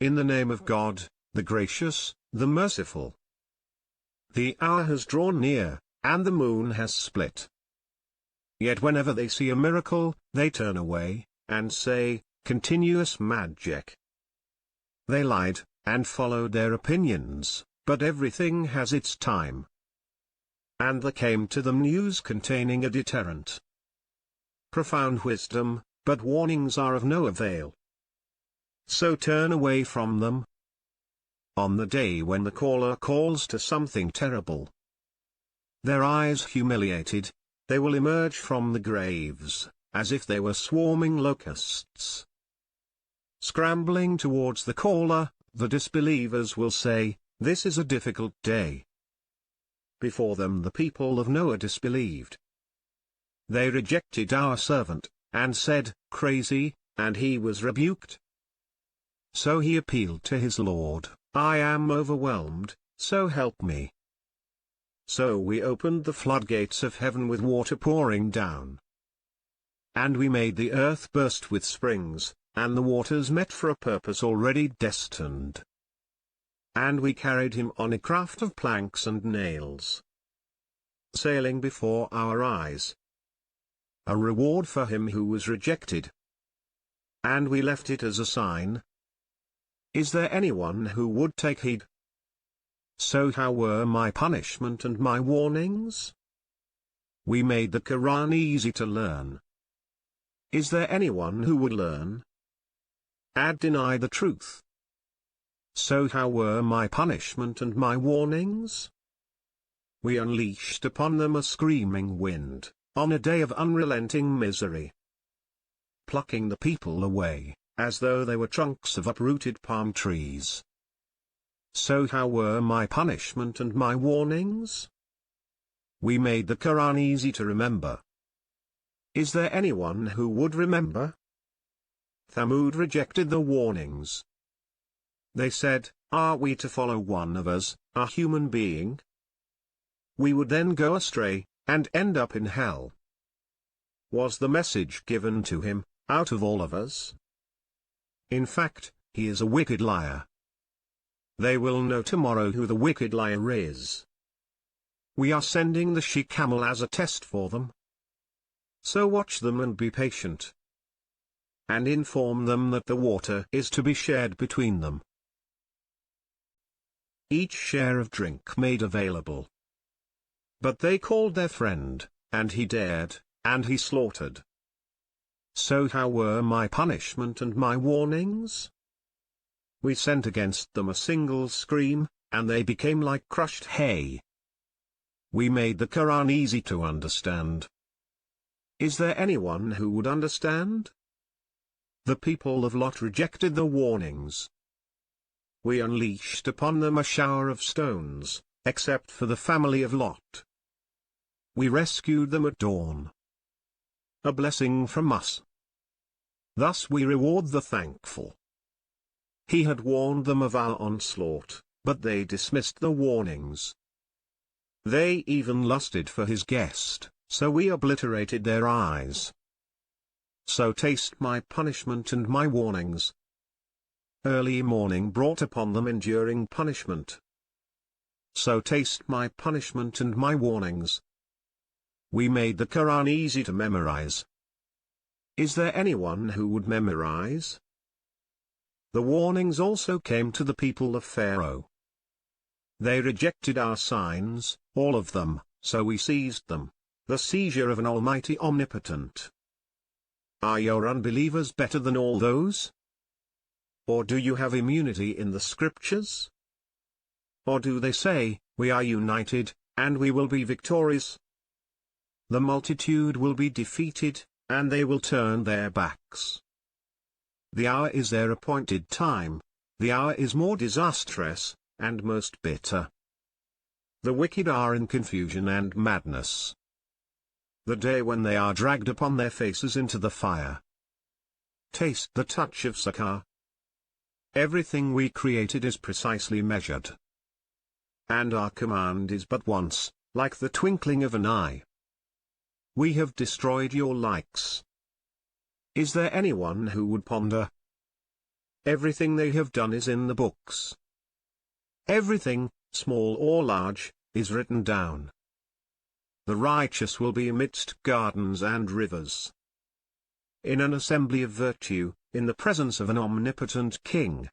In the name of God, the Gracious, the Merciful. The hour has drawn near, and the moon has split. Yet whenever they see a miracle, they turn away, and say, continuous magic. They lied, and followed their opinions, but everything has its time. And there came to them news containing a deterrent. Profound wisdom, but warnings are of no avail. So turn away from them. On the day when the caller calls to something terrible, their eyes humiliated, they will emerge from the graves, as if they were swarming locusts. Scrambling towards the caller, the disbelievers will say, "This is a difficult day." Before them the people of Noah disbelieved. They rejected our servant, and said, "Crazy," and he was rebuked. So he appealed to his Lord, "I am overwhelmed, so help me." So we opened the floodgates of heaven with water pouring down. And we made the earth burst with springs, and the waters met for a purpose already destined. And we carried him on a craft of planks and nails, sailing before our eyes. A reward for him who was rejected. And we left it as a sign. Is there anyone who would take heed? So how were my punishment and my warnings? We made the Quran easy to learn. Is there anyone who would learn? And deny the truth. So how were my punishment and my warnings? We unleashed upon them a screaming wind, on a day of unrelenting misery, plucking the people away, as though they were trunks of uprooted palm trees. So how were my punishment and my warnings? We made the Quran easy to remember. Is there anyone who would remember? Thamud rejected the warnings. They said, "Are we to follow one of us, a human being? We would then go astray, and end up in hell. Was the message given to him, out of all of us? In fact, he is a wicked liar." They will know tomorrow who the wicked liar is. We are sending the she-camel as a test for them. So watch them and be patient. And inform them that the water is to be shared between them. Each share of drink made available. But they called their friend, and he dared, and he slaughtered. So how were my punishment and my warnings? We sent against them a single scream, and they became like crushed hay. We made the Quran easy to understand. Is there anyone who would understand? The people of Lot rejected the warnings. We unleashed upon them a shower of stones, except for the family of Lot. We rescued them at dawn. A blessing from us. Thus we reward the thankful. He had warned them of our onslaught, but they dismissed the warnings. They even lusted for his guest, so we obliterated their eyes. So taste my punishment and my warnings. Early morning brought upon them enduring punishment. So taste my punishment and my warnings. We made the Quran easy to memorize. Is there anyone who would memorize? The warnings also came to the people of Pharaoh. They rejected our signs, all of them, so we seized them, the seizure of an almighty omnipotent. Are your unbelievers better than all those? Or do you have immunity in the scriptures? Or do they say, "We are united, and we will be victorious"? The multitude will be defeated, and they will turn their backs. The hour is their appointed time, the hour is more disastrous, and most bitter. The wicked are in confusion and madness. The day when they are dragged upon their faces into the fire. Taste the touch of Sakar. Everything we created is precisely measured. And our command is but once, like the twinkling of an eye. We have destroyed your likes. Is there anyone who would ponder? everything they have done is in the books. Everything, small or large, is written down. The righteous will be amidst gardens and rivers. In an assembly of virtue, in the presence of an omnipotent king,